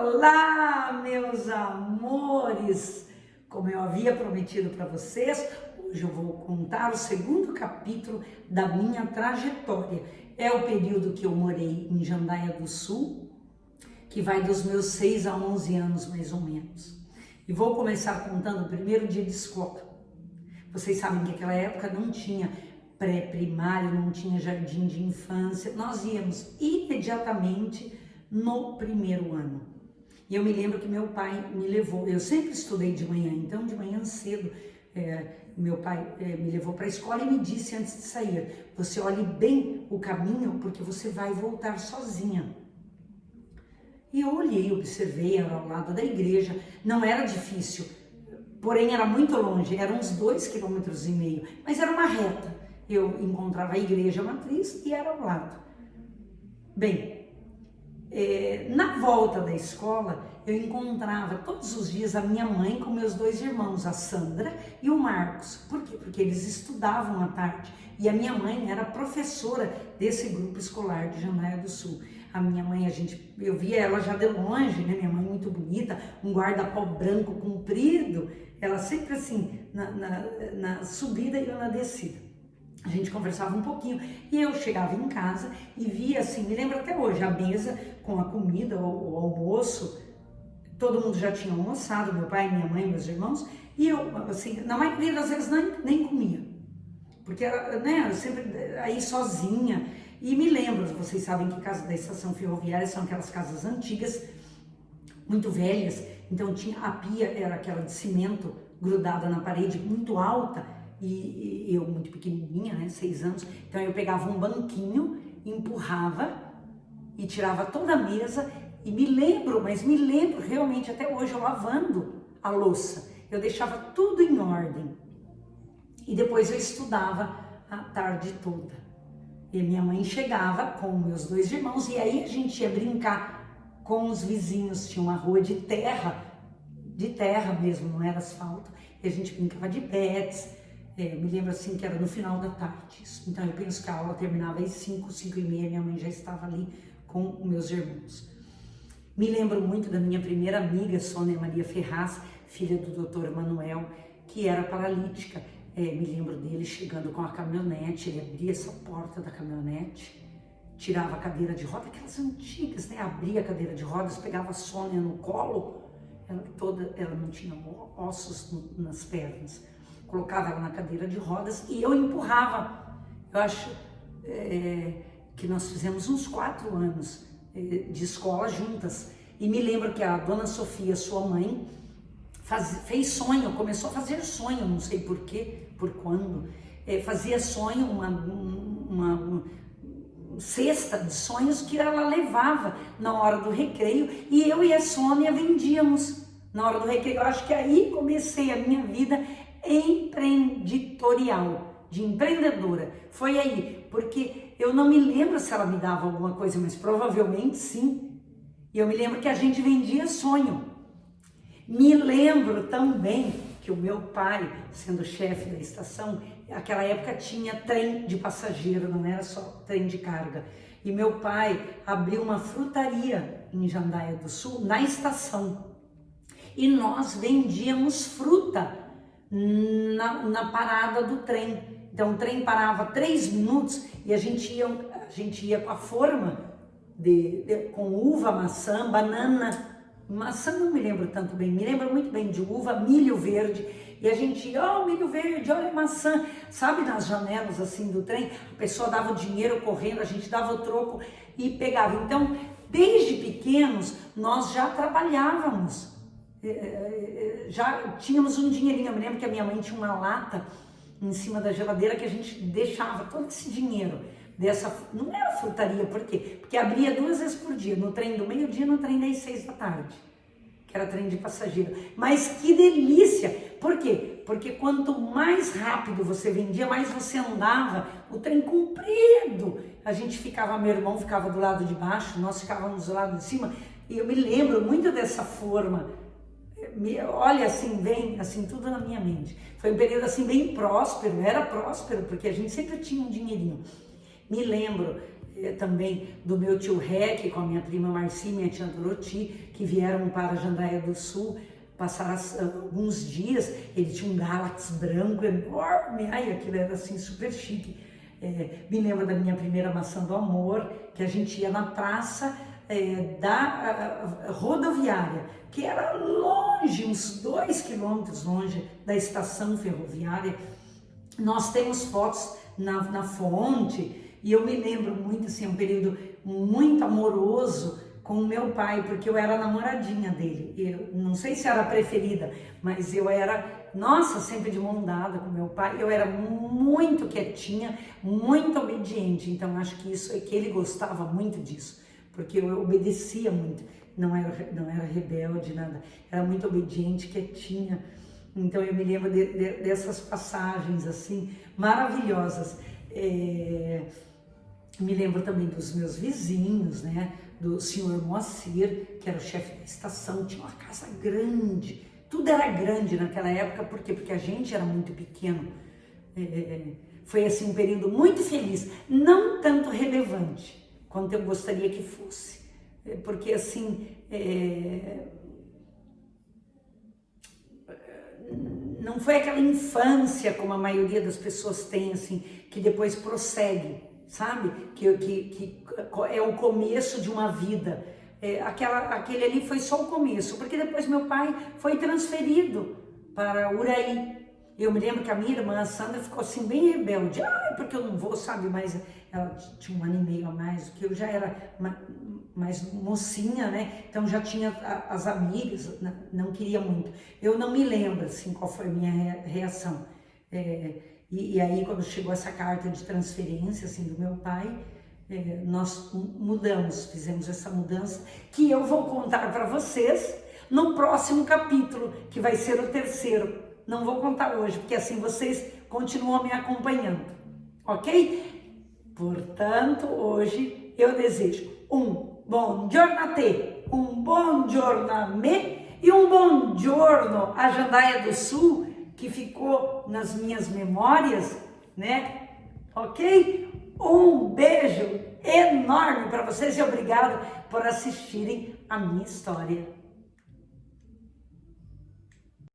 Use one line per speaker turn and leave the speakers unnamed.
Olá, meus amores! Como eu havia prometido para vocês, hoje eu vou contar o segundo capítulo da minha trajetória. É o período que eu morei em Jandaia do Sul, que vai dos meus 6 a 11 anos, mais ou menos. E vou começar contando o primeiro dia de escola. Vocês sabem que naquela época não tinha pré-primário, não tinha jardim de infância. Nós íamos imediatamente no primeiro ano. E eu me lembro que meu pai me levou, eu sempre estudei de manhã, então de manhã cedo meu pai me levou para a escola e me disse antes de sair: você olhe bem o caminho porque você vai voltar sozinha. E eu olhei, observei, era ao lado da igreja, não era difícil, porém era muito longe, eram uns 2,5 km, mas era uma reta. Eu encontrava a igreja matriz e era ao lado. Bem, na volta da escola, eu encontrava todos os dias a minha mãe com meus 2 irmãos, a Sandra e o Marcos. Por quê? Porque eles estudavam à tarde e a minha mãe era professora desse grupo escolar de Jandaia do Sul. A minha mãe, eu via ela já de longe, né? Minha mãe muito bonita, um guarda-pó branco comprido, ela sempre assim, na subida e eu na descida. A gente conversava um pouquinho e eu chegava em casa e via assim, me lembro até hoje, a mesa com a comida, o almoço, todo mundo já tinha almoçado, meu pai, minha mãe, meus irmãos, e eu, assim, na maioria das vezes nem comia, porque era, né, eu sempre aí sozinha. E me lembro, vocês sabem que casa da estação ferroviária são aquelas casas antigas, muito velhas, então tinha a pia, era aquela de cimento grudada na parede, muito alta. E eu muito pequenininha, né, 6 anos, então eu pegava um banquinho, empurrava e tirava toda a mesa e me lembro realmente até hoje eu lavando a louça, eu deixava tudo em ordem e depois eu estudava a tarde toda. E minha mãe chegava com meus 2 irmãos e aí a gente ia brincar com os vizinhos, tinha uma rua de terra mesmo, não era asfalto, e a gente brincava de bets. Me lembro assim que era no final da tarde, então eu penso que a aula terminava às 5, 5 e meia, minha mãe já estava ali com os meus irmãos. Me lembro muito da minha primeira amiga, Sônia Maria Ferraz, filha do Dr. Manuel, que era paralítica. Me lembro dele chegando com a caminhonete, ele abria essa porta da caminhonete, tirava a cadeira de rodas, aquelas antigas, né? Abria a cadeira de rodas, pegava a Sônia no colo, ela não tinha ossos nas pernas. Colocava ela na cadeira de rodas e eu empurrava. Eu acho que nós fizemos uns 4 anos de escola juntas. E me lembro que a dona Sofia, sua mãe, fez sonho, começou a fazer sonho, não sei por quê, por quando. Fazia sonho, uma cesta de sonhos que ela levava na hora do recreio e eu e a Sônia vendíamos na hora do recreio. Eu acho que aí comecei a minha vida empreendedorial, de empreendedora. Foi aí, porque eu não me lembro se ela me dava alguma coisa, mas provavelmente sim. E eu me lembro que a gente vendia sonho. Me lembro também que o meu pai, sendo chefe da estação, naquela época tinha trem de passageiro, não era só trem de carga. E meu pai abriu uma frutaria em Jandaia do Sul, na estação. E nós vendíamos fruta na parada do trem. Então o trem parava 3 minutos e a gente ia com a forma com uva, maçã, banana. Maçã não me lembro tanto bem, me lembro muito bem de uva, milho verde. E a gente ia, milho verde, olha a maçã. Sabe, nas janelas assim do trem, a pessoa dava o dinheiro correndo, a gente dava o troco e pegava. Então, desde pequenos, nós já trabalhávamos. Já tínhamos um dinheirinho. Eu me lembro que a minha mãe tinha uma lata em cima da geladeira que a gente deixava todo esse dinheiro não era frutaria, por quê? Porque abria 2 vezes por dia, no trem do meio-dia e no trem das 6 da tarde, que era trem de passageiro. Mas que delícia! Por quê? Porque quanto mais rápido você vendia, mais você andava, o trem comprido. A gente ficava, meu irmão ficava do lado de baixo, nós ficávamos do lado de cima, e eu me lembro muito dessa forma. Olha, assim, bem, assim, tudo na minha mente. Foi um período, assim, bem próspero, era próspero, porque a gente sempre tinha um dinheirinho. Me lembro também do meu tio Rec com a minha prima Marci, minha tia Doroti, que vieram para Jandaia do Sul, passaram alguns dias. Ele tinha um Galax branco enorme, ai, aquilo era assim super chique. Me lembro da minha primeira maçã do amor, que a gente ia na praça da rodoviária, que era longe, uns 2 quilômetros longe da estação ferroviária. Nós temos fotos na fonte, e eu me lembro muito, assim, um período muito amoroso com o meu pai, porque eu era namoradinha dele. Eu não sei se era a preferida, mas eu era, nossa, sempre de mão dada com meu pai. Eu era muito quietinha, muito obediente, então acho que isso é que ele gostava muito disso, porque eu obedecia muito, não era rebelde, nada, era muito obediente, quietinha. Então eu me lembro dessas passagens assim maravilhosas. Me lembro também dos meus vizinhos, né? Do senhor Moacir, que era o chefe da estação, tinha uma casa grande, tudo era grande naquela época. Por quê? Porque a gente era muito pequeno. Foi assim um período muito feliz, não tanto relevante quanto eu gostaria que fosse, porque assim não foi aquela infância como a maioria das pessoas tem, assim, que depois prossegue, sabe? Que é o começo de uma vida. Aquele ali foi só o começo, porque depois meu pai foi transferido para Uraí. Eu me lembro que a minha irmã, a Sandra, ficou assim bem rebelde. Porque eu não vou, sabe? Mas ela tinha 1 ano e meio a mais do que eu, já era mais mocinha, né? Então já tinha as amigas, não queria muito. Eu não me lembro, assim, qual foi a minha reação. E aí, quando chegou essa carta de transferência, assim, do meu pai, nós fizemos essa mudança, que eu vou contar para vocês no próximo capítulo, que vai ser o 3º. Não vou contar hoje, porque assim vocês continuam me acompanhando, ok? Portanto, hoje eu desejo um bom giorno a te, um bom giorno a me e um bom giorno a Jandaia do Sul, que ficou nas minhas memórias, né? Ok? Um beijo enorme para vocês e obrigado por assistirem a minha história.